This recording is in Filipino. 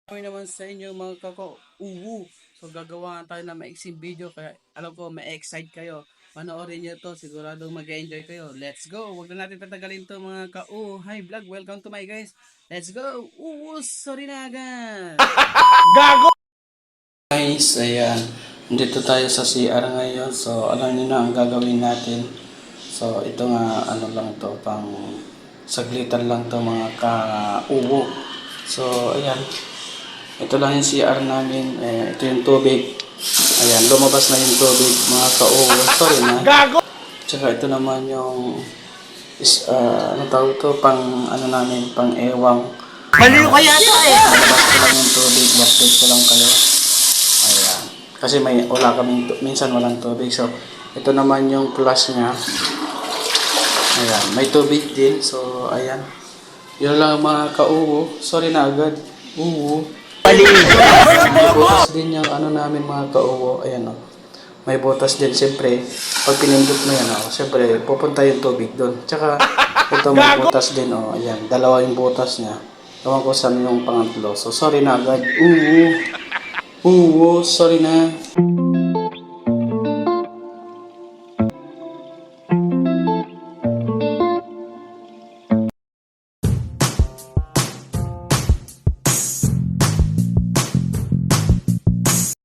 Kami naman sa inyo mga kako-uwu. So gagawa tayo ng maiksing video kaya alam ko ma-excite kayo. Panoorin nyo to, siguradong mag-enjoy kayo. Let's go! Huwag na natin patagalin to mga ka-uwu. Hi vlog, welcome to my guys. Let's go! Uwu, sorry na agad! Gago! Guys, ayan. Dito tayo sa CR ngayon. So alam niyo na ang gagawin natin. So ito nga ano lang to, pang saglitan lang to mga ka-uwu. So ayan. Ito lang yung CR namin. Ito yung tubig. Ayan, lumabas na yung tubig. Mga ka-uwo. Sorry na. Gago! Tsaka ito naman yung ano tawag to? Pang ano namin, pang ewang. Baliw ka yata eh! Lumabas ko lang yung tubig. Update ko lang kayo. Ayan. Kasi wala kaming, minsan walang tubig. So, ito naman yung plus niya. Ayan, may tubig din. So, ayan. Yun lang mga ka-uwo. Sorry na agad. Uwo. May butas din yung ano namin mga ka-uwo. Ayan o. May butas din. Siyempre, pag pinindot mo yan o, siyempre, pupunta yung tubig doon. Tsaka, ito may butas din o. Ayan, dalawa yung butas niya. Ewan ko saan yung pangatlo. So, sorry na agad. Uwo. Uwo, sorry na.